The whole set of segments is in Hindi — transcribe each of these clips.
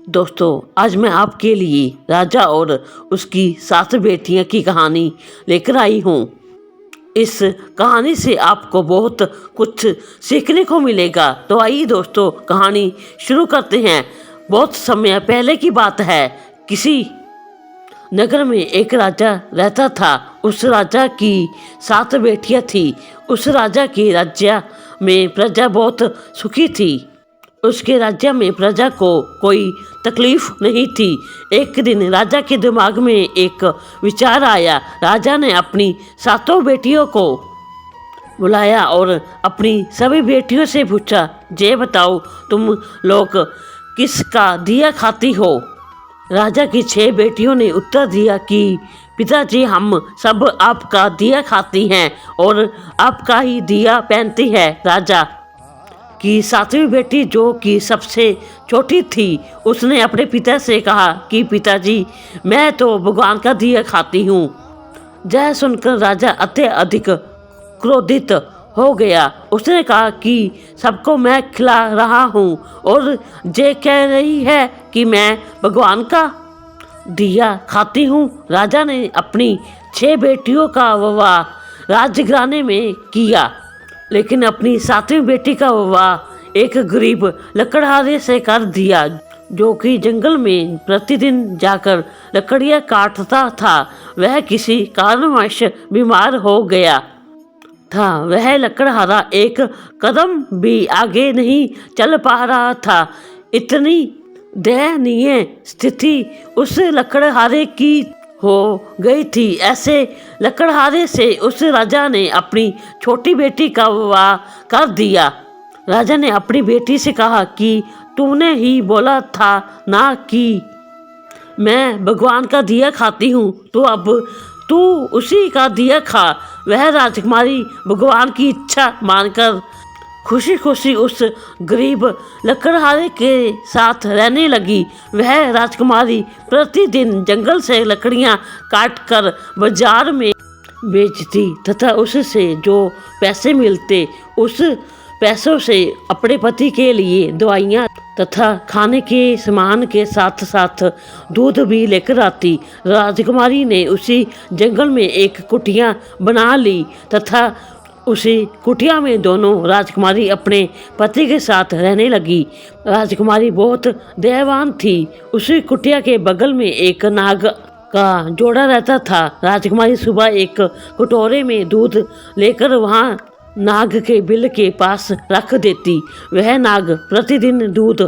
दोस्तों, आज मैं आपके लिए राजा और उसकी 7 बेटियां की कहानी लेकर आई हूँ। इस कहानी से आपको बहुत कुछ सीखने को मिलेगा। तो आइए दोस्तों, कहानी शुरू करते हैं। बहुत समय पहले की बात है। किसी नगर में एक राजा रहता था। उस राजा की 7 बेटियां थी। उस राजा के राज्य में प्रजा बहुत सुखी थी। उसके राज्य में प्रजा को कोई तकलीफ नहीं थी। एक दिन राजा के दिमाग में एक विचार आया। राजा ने अपनी 7 बेटियों को बुलाया और अपनी सभी बेटियों से पूछा, ये बताओ तुम लोग किसका दिया खाती हो? राजा की 6 बेटियों ने उत्तर दिया कि पिताजी, हम सब आपका दिया खाती हैं और आपका ही दिया पहनती है। राजा की 7वीं बेटी, जो कि सबसे छोटी थी, उसने अपने पिता से कहा कि पिताजी, मैं तो भगवान का दिया खाती हूँ। यह सुनकर राजा अत्यधिक क्रोधित हो गया। उसने कहा कि सबको मैं खिला रहा हूँ और ये कह रही है कि मैं भगवान का दिया खाती हूँ। राजा ने अपनी 6 बेटियों का विवाह राजघराने में किया, लेकिन अपनी 7वीं बेटी का विवाह एक गरीब लकड़हारे से कर दिया, जो कि जंगल में प्रतिदिन जाकर लकड़ियाँ काटता था। वह किसी कारणवश बीमार हो गया था। वह लकड़हारा एक कदम भी आगे नहीं चल पा रहा था। इतनी दयनीय स्थिति उस लकड़हारे की हो गई थी। ऐसे लकड़हारे से उस राजा ने अपनी छोटी बेटी का विवाह कर दिया। राजा ने अपनी बेटी से कहा कि तूने ही बोला था ना कि मैं भगवान का दिया खाती हूँ, तो अब तू उसी का दिया खा। वह राजकुमारी भगवान की इच्छा मानकर खुशी खुशी उस गरीब लकड़हारे के साथ रहने लगी। वह राजकुमारी प्रतिदिन जंगल से लकड़ियां काटकर बाजार में बेचती तथा उससे जो पैसे मिलते, उस पैसों से अपने पति के लिए दवाइयाँ तथा खाने के सामान के साथ साथ दूध भी लेकर आती। राजकुमारी ने उसी जंगल में एक कुटिया बना ली तथा उसी कुटिया में दोनों राजकुमारी अपने पति के साथ रहने लगी। राजकुमारी बहुत दयावान थी। उसी कुटिया के बगल में एक नाग का जोड़ा रहता था। राजकुमारी सुबह एक कटोरे में दूध लेकर वहाँ नाग के बिल के पास रख देती। वह नाग प्रतिदिन दूध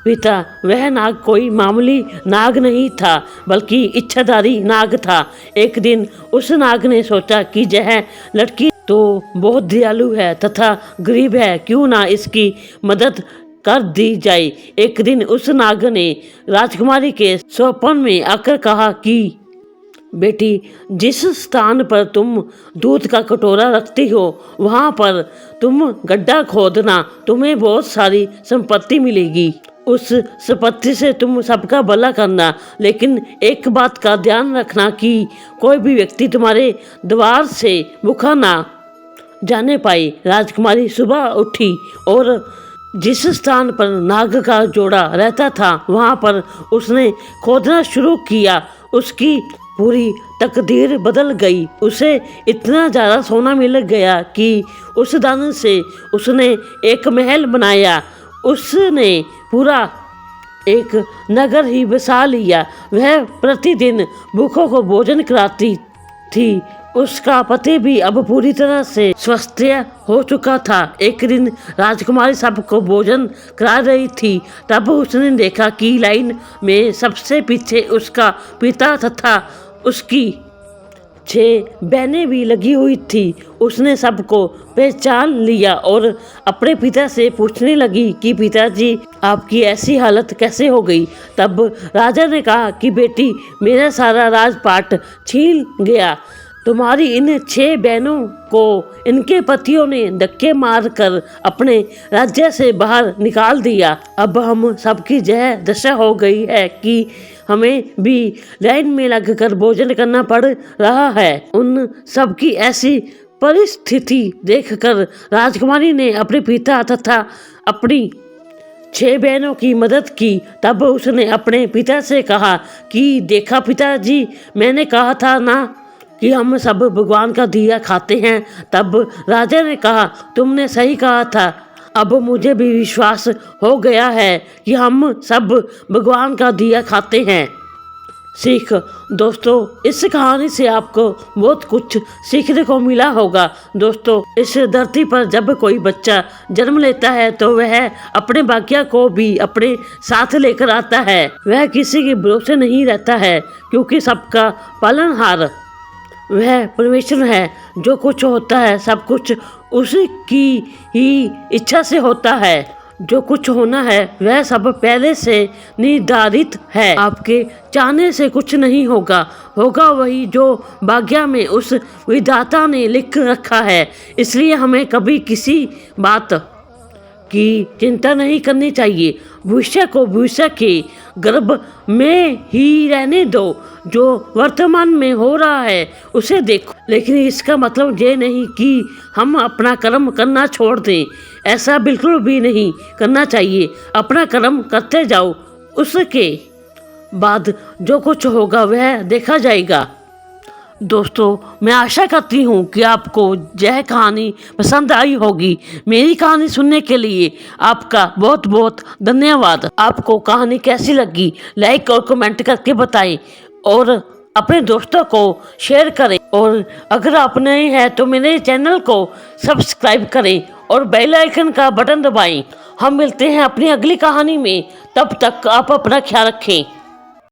पीता। वह नाग कोई मामूली नाग नहीं था, बल्कि इच्छाधारी नाग था। एक दिन उस नाग ने सोचा कि यह लड़की तो बहुत दयालु है तथा गरीब है, क्यों ना इसकी मदद कर दी जाए। एक दिन उस नाग ने राजकुमारी के स्वप्न में आकर कहा कि बेटी, जिस स्थान पर तुम दूध का कटोरा रखती हो, वहाँ पर तुम गड्ढा खोदना, तुम्हें बहुत सारी संपत्ति मिलेगी। उस संपत्ति से तुम सबका भला करना, लेकिन एक बात का ध्यान रखना कि कोई भी व्यक्ति तुम्हारे द्वार से भूखा ना जाने पाए। राजकुमारी सुबह उठी और जिस स्थान पर नाग का जोड़ा रहता था, वहाँ पर उसने खोदना शुरू किया। उसकी पूरी तकदीर बदल गई। उसे इतना ज़्यादा सोना मिल गया कि उस धन से उसने एक महल बनाया। उसने पूरा एक नगर ही बसा लिया। वह प्रतिदिन भूखों को भोजन कराती थी। उसका पति भी अब पूरी तरह से स्वस्थ हो चुका था। एक दिन राजकुमारी सबको भोजन करा रही थी। तब उसने देखा कि लाइन में सबसे पीछे उसका पिता तथा उसकी 6 बहनें भी लगी हुई थी। उसने सबको पहचान लिया और अपने पिता से पूछने लगी कि पिताजी, आपकी ऐसी हालत कैसे हो गई? तब राजा ने कहा कि बेटी, मेरा सारा राजपाट छीन गया। तुम्हारी इन 6 बहनों को इनके पतियों ने धक्के मारकर अपने राज्य से बाहर निकाल दिया। अब हम सबकी यह दशा हो गई है कि हमें भी लाइन में लगकर भोजन करना पड़ रहा है। उन सबकी ऐसी परिस्थिति देखकर राजकुमारी ने अपने पिता तथा अपनी 6 बहनों की मदद की। तब उसने अपने पिता से कहा कि देखा पिताजी, मैंने कहा था ना कि हम सब भगवान का दिया खाते हैं। तब राजा ने कहा तुमने सही कहा था, अब मुझे भी विश्वास हो गया है कि हम सब भगवान का दिया खाते हैं। सीख दोस्तों, इस कहानी से आपको बहुत कुछ सीखने को मिला होगा। दोस्तों, इस धरती पर जब कोई बच्चा जन्म लेता है तो वह अपने भाग्य को भी अपने साथ लेकर आता है। वह किसी के भरोसे नहीं रहता है, क्योंकि सबका पालनहार वह परमेश्वर है। जो कुछ होता है सब कुछ उसकी ही इच्छा से होता है। जो कुछ होना है वह सब पहले से निर्धारित है। आपके चाहने से कुछ नहीं होगा, होगा वही जो भाग्य में उस विधाता ने लिख रखा है। इसलिए हमें कभी किसी बात की चिंता नहीं करनी चाहिए। भविष्य को भविष्य के गर्भ में ही रहने दो। जो वर्तमान में हो रहा है उसे देखो, लेकिन इसका मतलब ये नहीं कि हम अपना कर्म करना छोड़ दें। ऐसा बिल्कुल भी नहीं करना चाहिए। अपना कर्म करते जाओ, उसके बाद जो कुछ होगा वह देखा जाएगा। दोस्तों, मैं आशा करती हूँ कि आपको यह कहानी पसंद आई होगी। मेरी कहानी सुनने के लिए आपका बहुत बहुत धन्यवाद। आपको कहानी कैसी लगी लाइक और कमेंट करके बताएं और अपने दोस्तों को शेयर करें। और अगर आप नए हैं तो मेरे चैनल को सब्सक्राइब करें और बेल आइकन का बटन दबाएं। हम मिलते हैं अपनी अगली कहानी में। तब तक आप अपना ख्याल रखें।